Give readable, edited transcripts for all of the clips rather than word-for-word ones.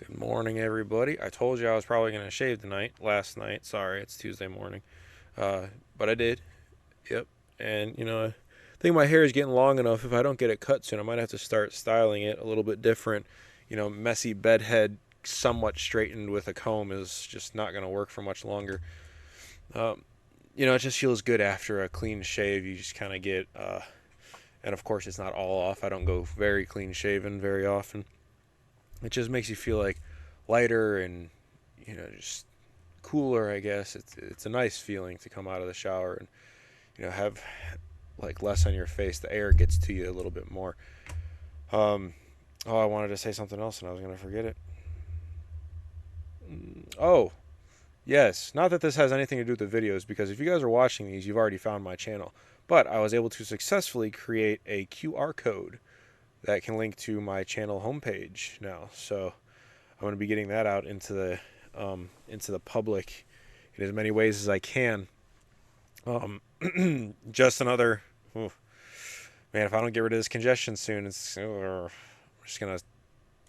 Good morning, everybody. I told you I was probably going to shave tonight, last night. Sorry, it's Tuesday morning. Uh, but I did. Yep. And, I think my hair is getting long enough. If I don't get it cut soon, I might have to start styling it a little bit different. Messy bedhead, somewhat straightened with a comb is just not going to work for much longer. Um, it just feels good after a clean shave. You just kind of get, and of course, it's not all off. I don't go very clean shaven very often. It just makes you feel like lighter and just cooler. I guess it's a nice feeling to come out of the shower and have like less on your face. The air gets to you a little bit more. Um, oh, I wanted to say something else and I was gonna forget it. Oh, yes. Not that this has anything to do with the videos, because if you guys are watching these, you've already found my channel. But I was able to successfully create a QR code that can link to my channel homepage now. So I'm going to be getting that out into the public in as many ways as I can. Um, just another ooh, man. If I don't get rid of this congestion soon, I'm just gonna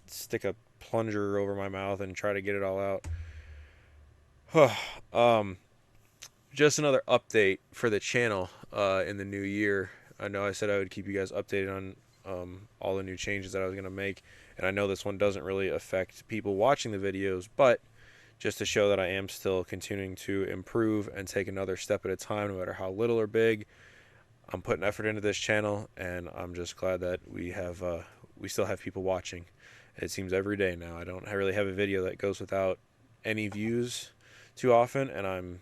stick a plunger over my mouth and try to get it all out. um, just another update for the channel in the new year. I know I said I would keep you guys updated on all the new changes that I was gonna make, and I know this one doesn't really affect people watching the videos, but just to show that I am still continuing to improve and take another step at a time, no matter how little or big. I'm putting effort into this channel, and I'm just glad that we still have people watching. It seems every day now. I don't really have a video that goes without any views too often, and I'm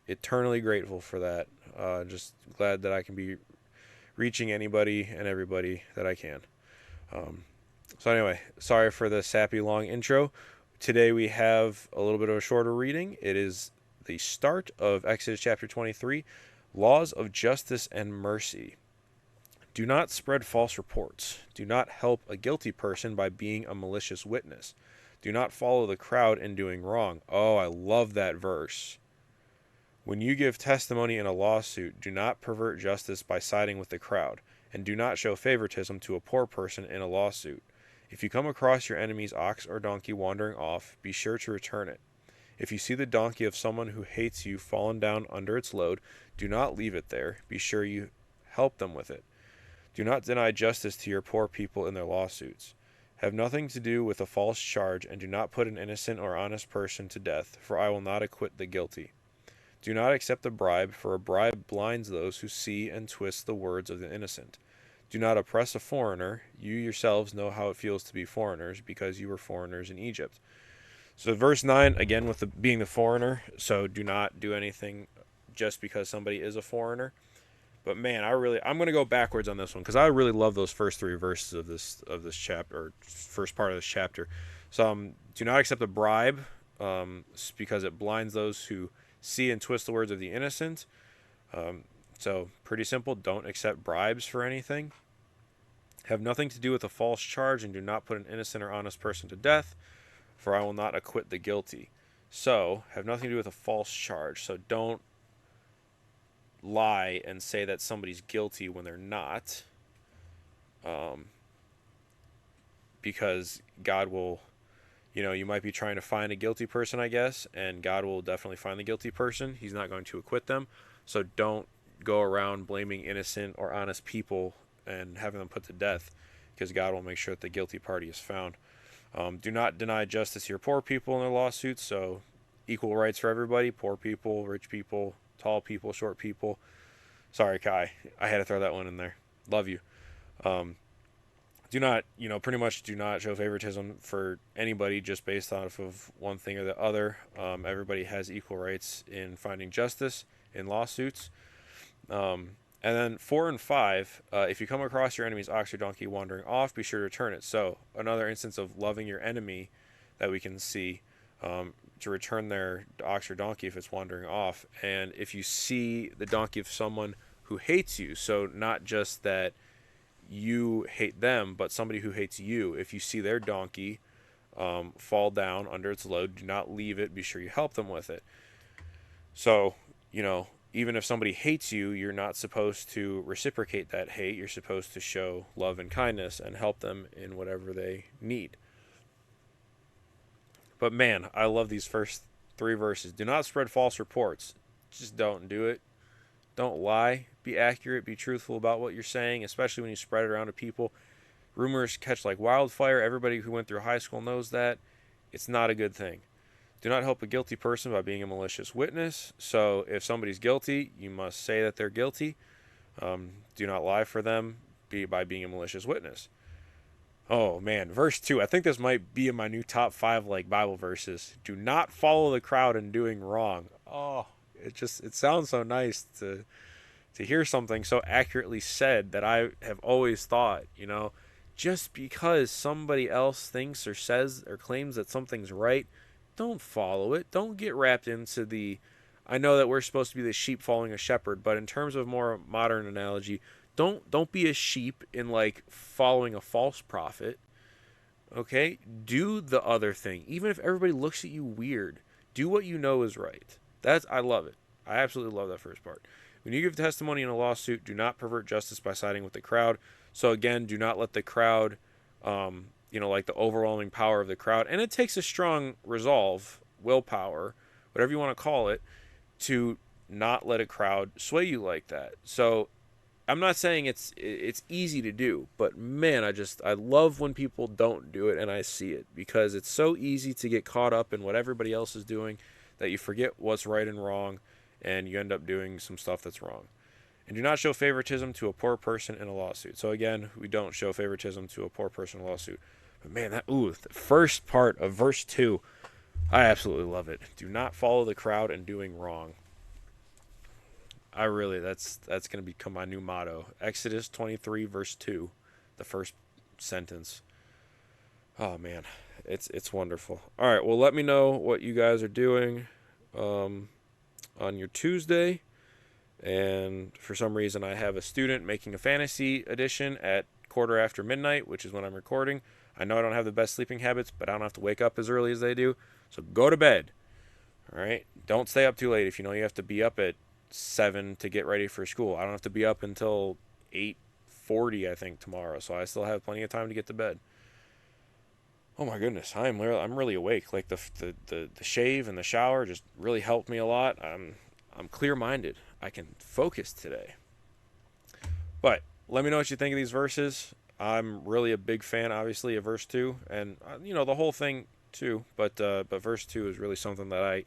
eternally grateful for that. Just glad that I can be reaching anybody and everybody that I can. Um, so anyway, sorry for the sappy long intro. Today we have a little bit of a shorter reading. It is the start of Exodus chapter 23, Laws of Justice and Mercy. Do not spread false reports. Do not help a guilty person by being a malicious witness. Do not follow the crowd in doing wrong. Oh, I love that verse. When you give testimony in a lawsuit, do not pervert justice by siding with the crowd, and do not show favoritism to a poor person in a lawsuit. If you come across your enemy's ox or donkey wandering off, be sure to return it. If you see the donkey of someone who hates you fallen down under its load, do not leave it there. Be sure you help them with it. Do not deny justice to your poor people in their lawsuits. Have nothing to do with a false charge, and do not put an innocent or honest person to death, for I will not acquit the guilty. Do not accept a bribe, for a bribe blinds those who see and twist the words of the innocent. Do not oppress a foreigner. You yourselves know how it feels to be foreigners, because you were foreigners in Egypt. So verse 9, again with being the foreigner. So do not do anything just because somebody is a foreigner. But man, I'm going to go backwards on this one, because I really love those first three verses of this chapter, or first part of this chapter. So do not accept a bribe, because it blinds those who see and twist the words of the innocent. So pretty simple. Don't accept bribes for anything. Have nothing to do with a false charge, and do not put an innocent or honest person to death, for I will not acquit the guilty. So have nothing to do with a false charge. So don't lie and say that somebody's guilty when they're not, um, because God will, you might be trying to find a guilty person, I guess, and God will definitely find the guilty person. He's not going to acquit them. So don't go around blaming innocent or honest people and having them put to death, because God will make sure that the guilty party is found. Do not deny justice to your poor people in their lawsuits. So equal rights for everybody: poor people, rich people, tall people, short people. Sorry, Kai. I had to throw that one in there. Love you. Um, do not, pretty much do not show favoritism for anybody just based off of one thing or the other. Everybody has equal rights in finding justice in lawsuits. And then 4 and 5, if you come across your enemy's ox or donkey wandering off, be sure to return it. So another instance of loving your enemy that we can see, to return their ox or donkey if it's wandering off. And if you see the donkey of someone who hates you, so not just that you hate them, but somebody who hates you, if you see their donkey fall down under its load, do not leave it. Be sure you help them with it. So, even if somebody hates you, you're not supposed to reciprocate that hate. You're supposed to show love and kindness and help them in whatever they need. But man, I love these first three verses. Do not spread false reports. Just don't do it. Don't lie. Be accurate. Be truthful about what you're saying, especially when you spread it around to people. Rumors catch like wildfire. Everybody who went through high school knows that. It's not a good thing. Do not help a guilty person by being a malicious witness. So if somebody's guilty, you must say that they're guilty. Do not lie for them by being a malicious witness. Oh man, verse 2. I think this might be in my new top 5 like Bible verses. Do not follow the crowd in doing wrong. Oh, it sounds so nice to hear something so accurately said that I have always thought, just because somebody else thinks or says or claims that something's right, don't follow it. Don't get wrapped into the I know that we're supposed to be the sheep following a shepherd, but in terms of more modern analogy, don't be a sheep in like following a false prophet. Okay? Do the other thing. Even if everybody looks at you weird, do what you know is right. I love it. I absolutely love that first part. When you give testimony in a lawsuit, do not pervert justice by siding with the crowd. So again, do not let the crowd like the overwhelming power of the crowd, and it takes a strong resolve, willpower, whatever you want to call it, to not let a crowd sway you like that. So I'm not saying it's easy to do, but man, I love when people don't do it and I see it, because it's so easy to get caught up in what everybody else is doing that you forget what's right and wrong, and you end up doing some stuff that's wrong. And do not show favoritism to a poor person in a lawsuit. So again, we don't show favoritism to a poor person in a lawsuit. But man, the first part of verse 2, I absolutely love it. Do not follow the crowd in doing wrong. That's going to become my new motto. Exodus 23 verse 2, the first sentence. Oh man, it's wonderful. All right, well, let me know what you guys are doing on your Tuesday. And for some reason, I have a student making a fantasy edition at midnight, which is when I'm recording. I know I don't have the best sleeping habits, but I don't have to wake up as early as they do. So go to bed. All right? Don't stay up too late if you know you have to be up at 7 to get ready for school. I don't have to be up until 8:40, I think, tomorrow. So I still have plenty of time to get to bed. Oh my goodness, I'm really awake. Like the shave and the shower just really helped me a lot. I'm clear-minded. I can focus today. But let me know what you think of these verses. I'm really a big fan, obviously, of verse 2, and the whole thing too. But verse 2 is really something that I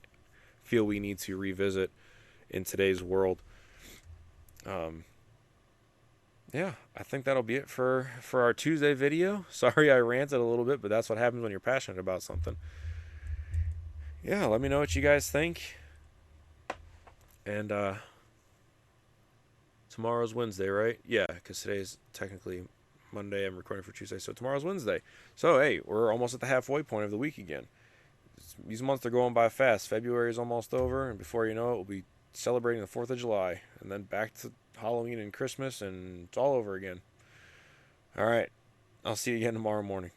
feel we need to revisit in today's world. Yeah, I think that'll be it for our Tuesday video. Sorry I ranted a little bit, but that's what happens when you're passionate about something. Yeah, let me know what you guys think. And tomorrow's Wednesday, right? Yeah, because today's technically Monday. I'm recording for Tuesday, so tomorrow's Wednesday. So hey, we're almost at the halfway point of the week again. These months are going by fast. February is almost over, and before you know it, we'll be celebrating the 4th of July, and then back to Halloween and Christmas, and it's all over again. All right, I'll see you again tomorrow morning.